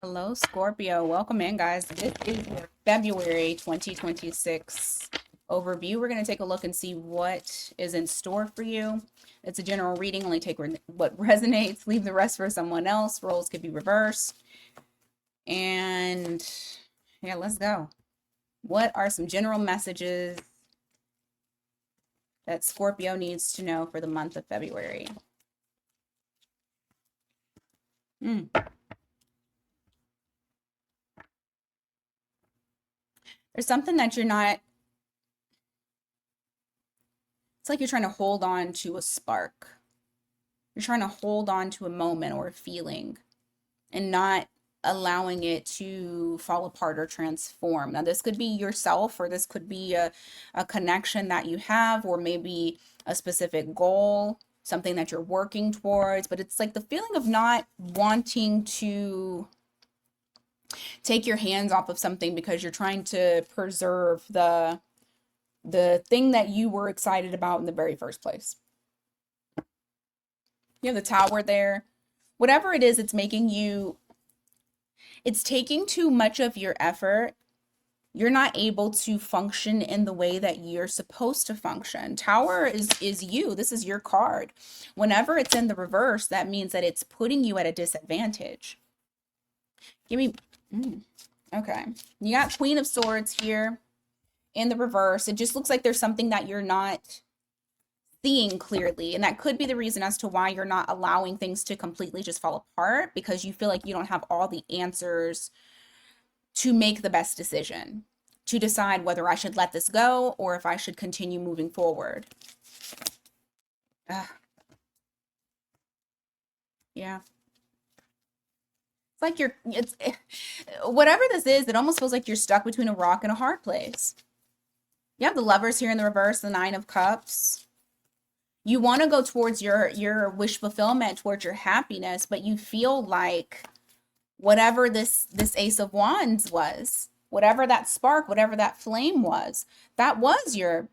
Hello, Scorpio. Welcome in, guys. This is your February 2026 overview. We're going to take a look and see what is in store for you. It's a general reading. Only take what resonates, leave the rest for someone else. Roles could be reversed. And yeah, let's go. What are some general messages that Scorpio needs to know for the month of February? Hmm. There's something that you're not, it's like you're trying to hold on to a spark. You're trying to hold on to a moment or a feeling and not allowing it to fall apart or transform. Now, this could be yourself, or this could be a connection that you have, or maybe a specific goal, something that you're working towards. But it's like the feeling of not wanting to take your hands off of something because you're trying to preserve the thing that you were excited about in the very first place. You have the tower there. Whatever it is, it's making you, it's taking too much of your effort. You're not able to function in the way that you're supposed to function. Tower is you. This is your card. Whenever it's in the reverse, that means that it's putting you at a disadvantage. Give me okay. You got Queen of Swords here in the reverse. It just looks like there's something that you're not seeing clearly, and that could be the reason as to why you're not allowing things to completely just fall apart, because you feel like you don't have all the answers to make the best decision, to decide whether I should let this go or if I should continue moving forward. Yeah. It's like it's whatever this is, it almost feels like you're stuck between a rock and a hard place. You have the Lovers here in the reverse, the Nine of Cups. You want to go towards your wish fulfillment, towards your happiness, but you feel like whatever this Ace of Wands was, whatever that spark, whatever that flame was, that was your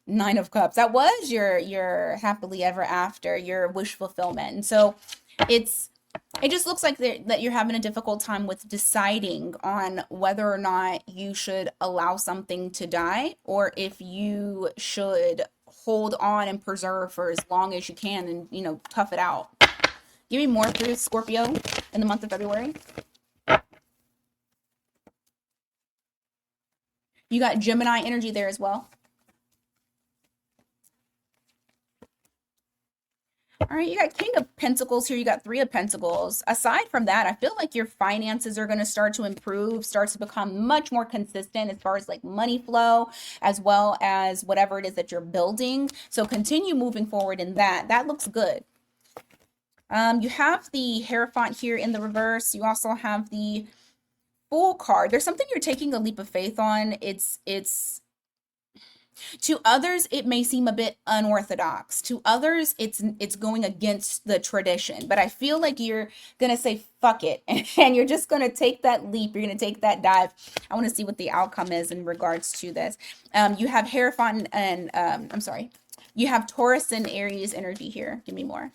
Nine of Cups. That was your happily ever after, your wish fulfillment. And so it's it just looks like that you're having a difficult time with deciding on whether or not you should allow something to die, or if you should hold on and preserve for as long as you can and, tough it out. Give me more through Scorpio in the month of February. You got Gemini energy there as well. All right, you got King of Pentacles here. You got Three of Pentacles. Aside from that, I feel like your finances are going to start to improve, start to become much more consistent as far as like money flow, as well as whatever it is that you're building. So continue moving forward in that. That looks good. You have the Hierophant here in the reverse. You also have the Fool card. There's something you're taking a leap of faith on. It's to others, it may seem a bit unorthodox. To others, it's going against the tradition. But I feel like you're gonna say fuck it, and you're just gonna take that leap. You're gonna take that dive. I want to see what the outcome is in regards to this. You have Hierophant and I'm sorry, you have Taurus and Aries energy here. Give me more.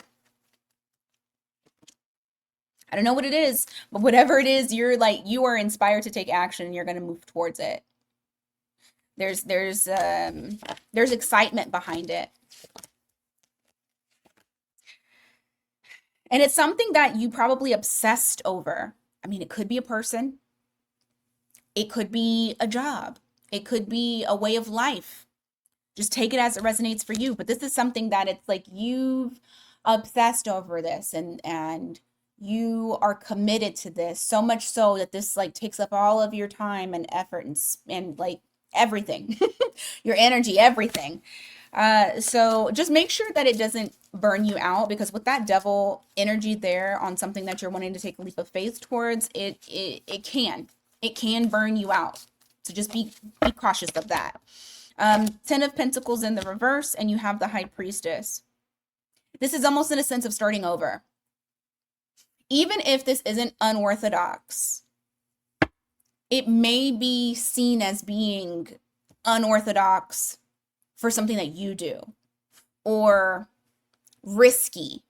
I don't know what it is, but whatever it is, you are inspired to take action and you're gonna move towards it. There's excitement behind it. And it's something that you probably obsessed over. I mean, it could be a person, it could be a job, it could be a way of life. Just take it as it resonates for you. But this is something that it's like you've obsessed over this, and you are committed to this so much so that this like takes up all of your time and effort and like everything, your energy, everything. So just make sure that it doesn't burn you out, because with that devil energy there on something that you're wanting to take a leap of faith towards, it can burn you out. So just be cautious of that. Ten of Pentacles in the reverse, and you have the High Priestess. This is almost in a sense of starting over. Even if this isn't unorthodox, it may be seen as being unorthodox for something that you do, or risky.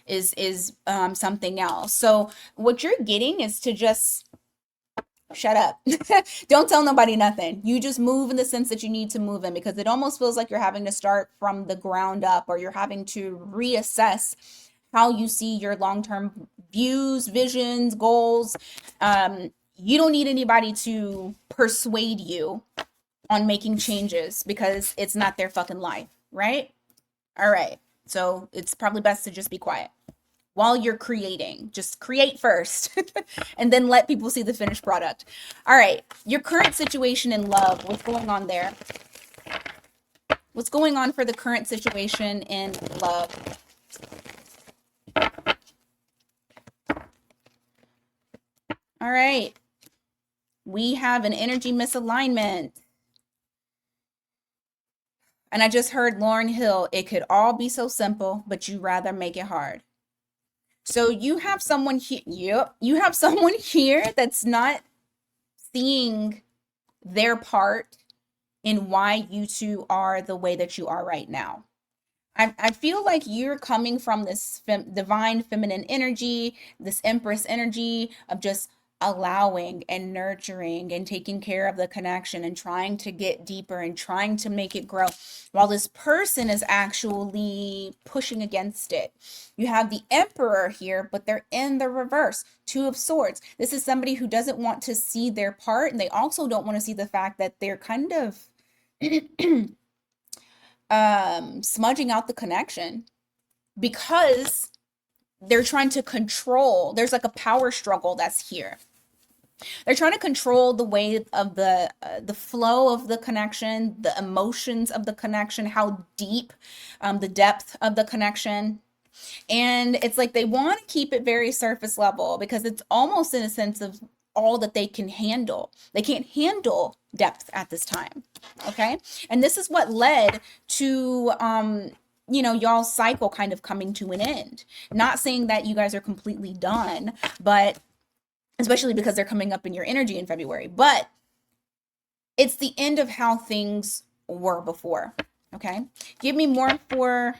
is something else. So what you're getting is to just shut up. Don't tell nobody nothing. You just move in the sense that you need to move in, because it almost feels like you're having to start from the ground up, or you're having to reassess how you see your long-term views, visions, goals. You don't need anybody to persuade you on making changes, because it's not their fucking life, right? All right. So it's probably best to just be quiet while you're creating. Just create first and then let people see the finished product. All right. Your current situation in love, what's going on there? What's going on for the current situation in love? All right. We have an energy misalignment. And I just heard Lauryn Hill, it could all be so simple, but you rather make it hard. So you have someone here, yep, you have someone here that's not seeing their part in why you two are the way that you are right now. I feel like you're coming from this divine feminine energy, this empress energy of just allowing and nurturing and taking care of the connection and trying to get deeper and trying to make it grow, while this person is actually pushing against it. You have the emperor here, but they're in the reverse. Two of swords. This is somebody who doesn't want to see their part, and they also don't want to see the fact that they're kind of smudging out the connection, because they're trying to control. There's like a power struggle that's here. They're trying to control the way of the flow of the connection, the emotions of the connection, how deep, the depth of the connection. And it's like they want to keep it very surface level, because it's almost in a sense of all that they can handle. They can't handle depth at this time. Okay. And this is what led to, y'all's cycle kind of coming to an end. Not saying that you guys are completely done, but especially because they're coming up in your energy in February, but it's the end of how things were before. Okay. Give me more for,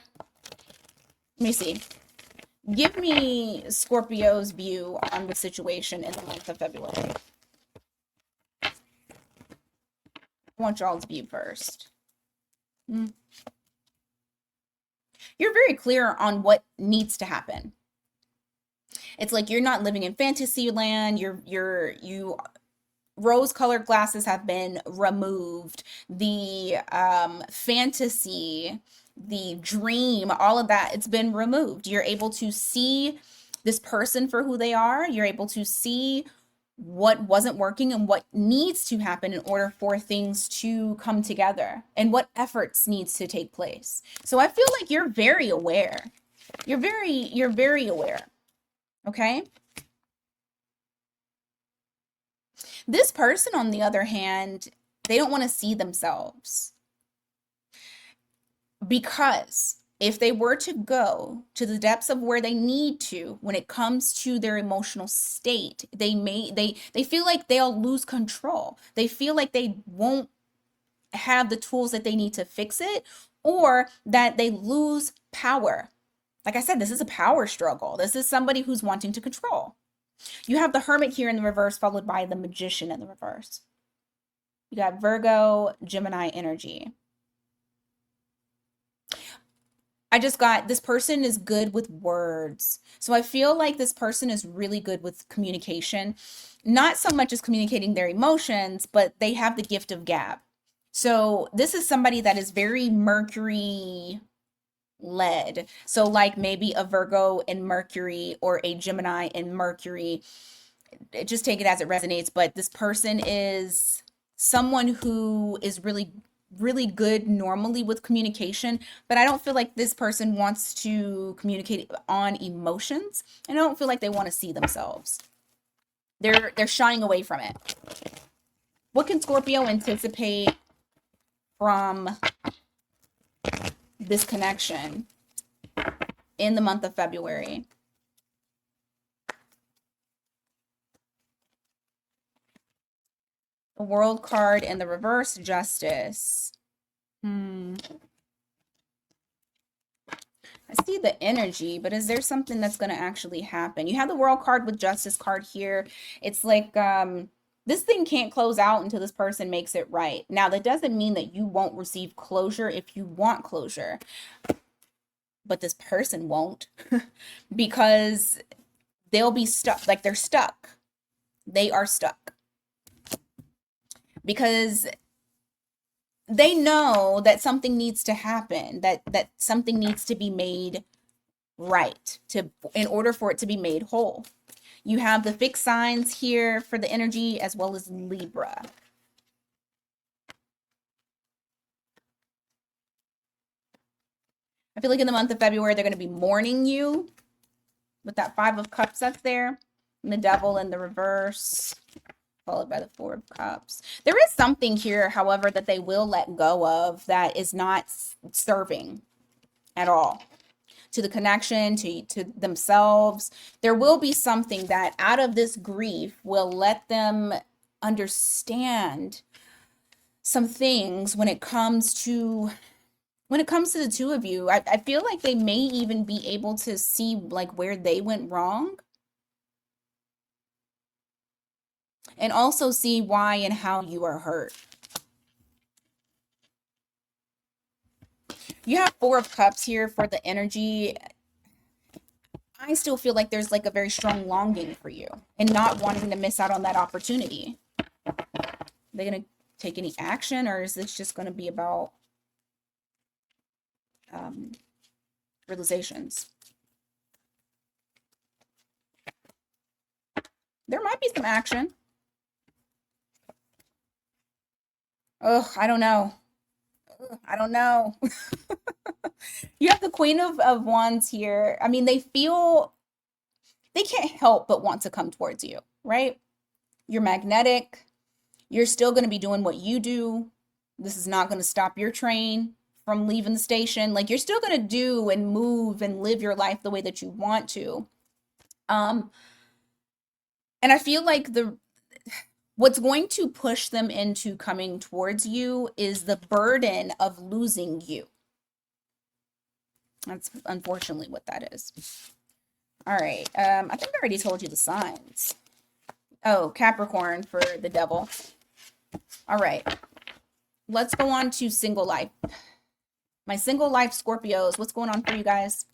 let me see. Give me Scorpio's view on the situation in the month of February. I want y'all's view first. You're very clear on what needs to happen. It's like you're not living in fantasy land. You rose-colored glasses have been removed. The fantasy, the dream, all of that, it's been removed. You're able to see this person for who they are. You're able to see what wasn't working and what needs to happen in order for things to come together, and what efforts needs to take place. So I feel like you're very aware. You're very aware. Okay? This person, on the other hand, they don't want to see themselves, because if they were to go to the depths of where they need to when it comes to their emotional state, they feel like they'll lose control. They feel like they won't have the tools that they need to fix it, or that they lose power. Like I said, this is a power struggle. This is somebody who's wanting to control. You have the Hermit here in the reverse, followed by the Magician in the reverse. You got Virgo, Gemini energy. I just got, this person is good with words. So I feel like this person is really good with communication. Not so much as communicating their emotions, but they have the gift of gab. So this is somebody that is very Mercury led. So like maybe a Virgo in Mercury or a Gemini in Mercury. Just take it as it resonates. But this person is someone who is really good normally with communication, but I don't feel like this person wants to communicate on emotions, and I don't feel like they want to see themselves. They're shying away from it. What can Scorpio anticipate from this connection in the month of February? The World card and the reverse, Justice. I see the energy, but is there something that's going to actually happen? You have the World card with Justice card here. It's like this thing can't close out until this person makes it right. Now, that doesn't mean that you won't receive closure if you want closure, but this person won't because they'll be stuck. Like they're stuck. They are stuck because they know that something needs to happen, that something needs to be made right to in order for it to be made whole. You have the fixed signs here for the energy as well as Libra. I feel like in the month of February, they're going to be mourning you with that 5 of Cups up there and the Devil in the reverse, followed by the 4 of Cups. There is something here, however, that they will let go of that is not serving at all to the connection, to themselves. There will be something that out of this grief will let them understand some things when it comes to the two of you. I feel like they may even be able to see like where they went wrong and also see why and how you are hurt. You have 4 of Cups here for the energy. I still feel like there's like a very strong longing for you and not wanting to miss out on that opportunity. Are they going to take any action, or is this just going to be about realizations? There might be some action. Ugh, I don't know. I don't know. You have the Queen of Wands here. I mean, they can't help but want to come towards you, right? You're magnetic. You're still going to be doing what you do. This is not going to stop your train from leaving the station. Like, you're still going to do and move and live your life the way that you want to. And I feel like what's going to push them into coming towards you is the burden of losing you. That's unfortunately what that is. All right. I think I already told you the signs. Oh, Capricorn for the Devil. All right. Let's go on to single life. My single life Scorpios, what's going on for you guys?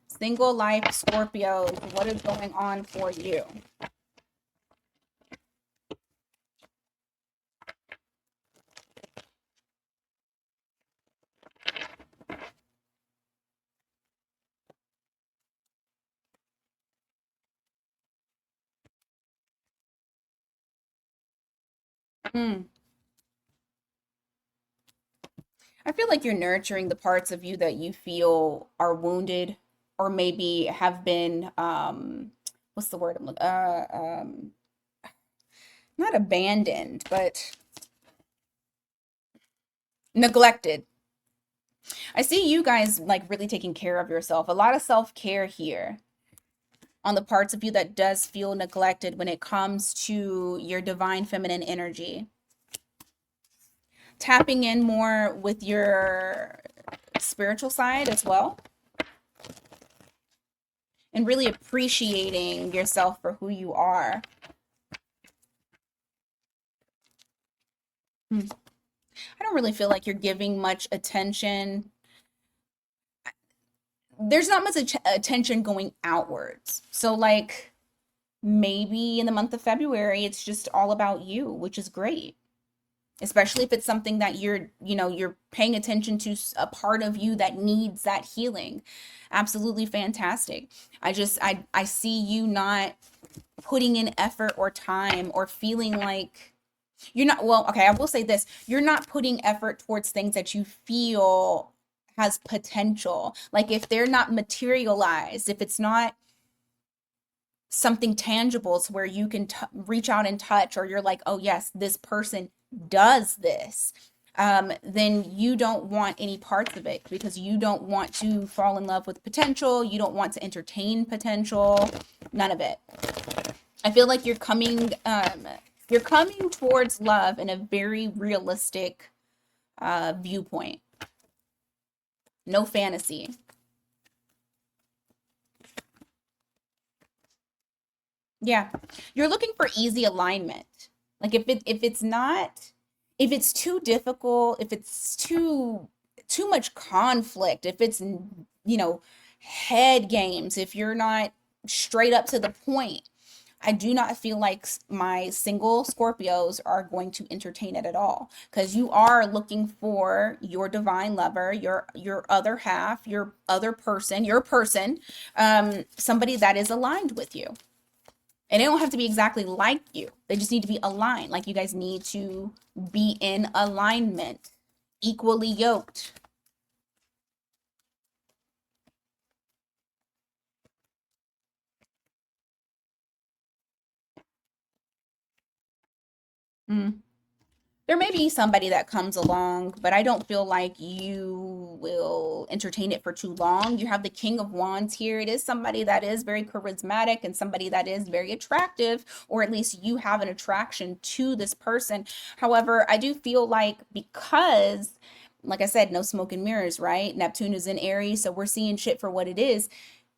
Single life Scorpios, what is going on for you? Hmm. I feel like you're nurturing the parts of you that you feel are wounded or maybe have been what's the word I'm looking not abandoned, but neglected. I see you guys like really taking care of yourself. A lot of self-care here on the parts of you that does feel neglected when it comes to your divine feminine energy. Tapping in more with your spiritual side as well. And really appreciating yourself for who you are. I don't really feel like you're giving much attention. There's not much attention going outwards. So like maybe in the month of February, it's just all about you, which is great. Especially if it's something that you're paying attention to, a part of you that needs that healing. Absolutely fantastic. I see you not putting in effort or time or feeling like you're not, well, okay, I will say this. You're not putting effort towards things that you feel has potential. Like if they're not materialized, if it's not something tangible to where you can reach out and touch, or you're like, oh yes, this person does this, then you don't want any parts of it because you don't want to fall in love with potential. You don't want to entertain potential. None of it. I feel like you're coming towards love in a very realistic viewpoint. No fantasy. Yeah. You're looking for easy alignment. Like if it's too difficult, if it's too much conflict, if it's head games, if you're not straight up to the point, I do not feel like my single Scorpios are going to entertain it at all, because you are looking for your divine lover, your other half, your other person, your person, somebody that is aligned with you. And they don't have to be exactly like you. They just need to be aligned. Like, you guys need to be in alignment, equally yoked. Mm. There may be somebody that comes along, but I don't feel like you will entertain it for too long. You have the King of Wands here. It is somebody that is very charismatic and somebody that is very attractive, or at least you have an attraction to this person. However, I do feel like, because, like I said, no smoke and mirrors, right? Neptune is in Aries, so we're seeing shit for what it is.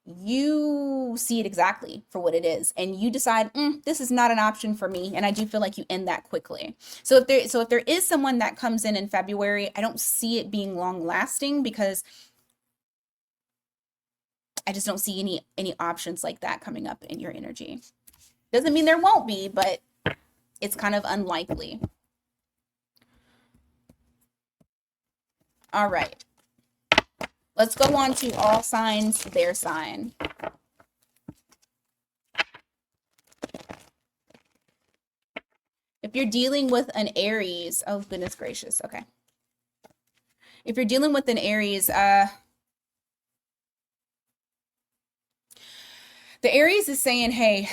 You see it exactly for what it is, and you decide, this is not an option for me. And I do feel like you end that quickly. So if there is someone that comes in February, I don't see it being long lasting, because I just don't see any options like that coming up in your energy. Doesn't mean there won't be, but it's kind of unlikely. All right, let's go on to all signs, their sign. If you're dealing with an Aries, oh goodness gracious, okay. If you're dealing with an Aries, the Aries is saying, hey,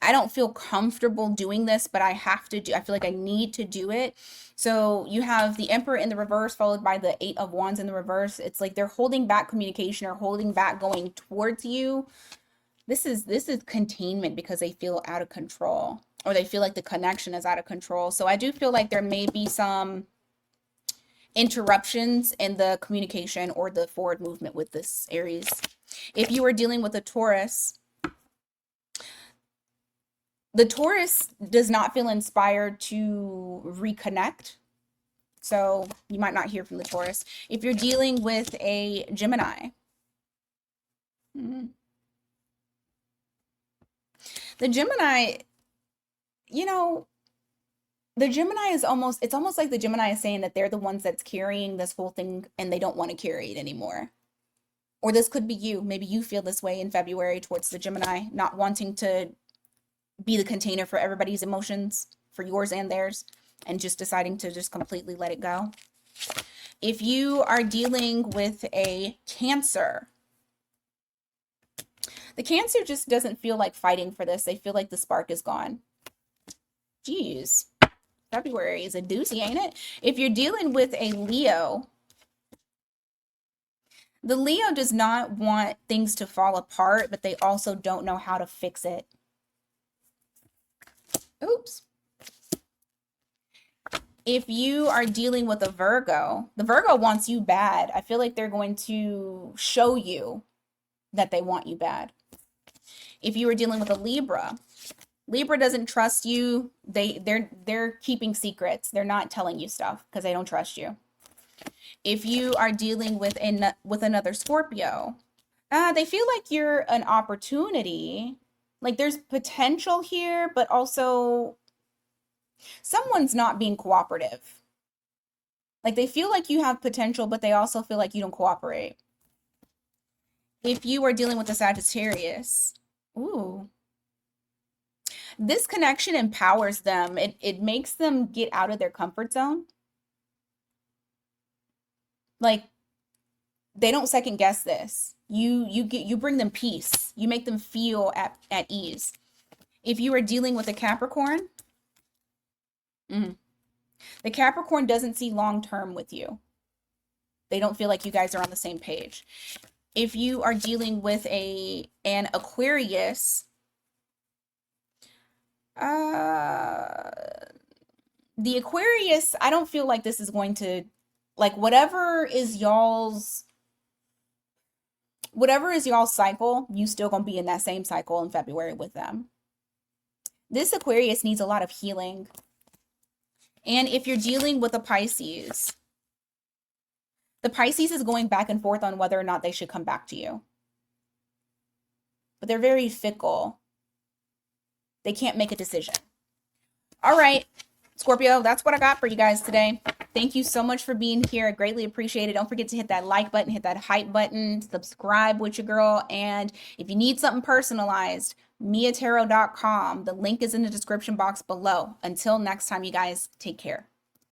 I don't feel comfortable doing this, but I have to do, I feel like I need to do it. So you have the Emperor in the reverse, followed by the Eight of Wands in the reverse. It's like they're holding back communication, or holding back going towards you. This is containment, because they feel out of control, or they feel like the connection is out of control. So I do feel like there may be some interruptions in the communication or the forward movement with this Aries. If you are dealing with a Taurus, the Taurus does not feel inspired to reconnect. So you might not hear from the Taurus. If you're dealing with a Gemini, the Gemini, you know, the Gemini is it's almost like the Gemini is saying that they're the ones that's carrying this whole thing, and they don't want to carry it anymore. Or this could be you. Maybe you feel this way in February towards the Gemini, not wanting to be the container for everybody's emotions, for yours and theirs, and just deciding to just completely let it go. If you are dealing with a Cancer, the Cancer just doesn't feel like fighting for this. They feel like the spark is gone. Jeez, February is a doozy, ain't it? If you're dealing with a Leo, the Leo does not want things to fall apart, but they also don't know how to fix it. Oops. If you are dealing with a Virgo, the Virgo wants you bad. I feel like they're going to show you that they want you bad. If you are dealing with a Libra, Libra doesn't trust you. They're keeping secrets. They're not telling you stuff because they don't trust you. If you are dealing with another Scorpio, they feel like you're an opportunity. Like, there's potential here, but also someone's not being cooperative. Like, they feel like you have potential, but they also feel like you don't cooperate. If you are dealing with a Sagittarius, ooh, this connection empowers them. It makes them get out of their comfort zone. Like, they don't second guess this. You bring them peace. You make them feel at ease. If you are dealing with a Capricorn, the Capricorn doesn't see long term with you. They don't feel like you guys are on the same page. If you are dealing with an Aquarius, the Aquarius, I don't feel like this is going to Like whatever is y'all's cycle, you still gonna be in that same cycle in February with them. This Aquarius needs a lot of healing. And if you're dealing with a Pisces, the Pisces is going back and forth on whether or not they should come back to you. But they're very fickle. They can't make a decision. All right, Scorpio, that's what I got for you guys today. Thank you so much for being here. I greatly appreciate it. Don't forget to hit that like button, hit that hype button, subscribe with your girl. And if you need something personalized, miatarot.com. The link is in the description box below. Until next time, you guys, take care.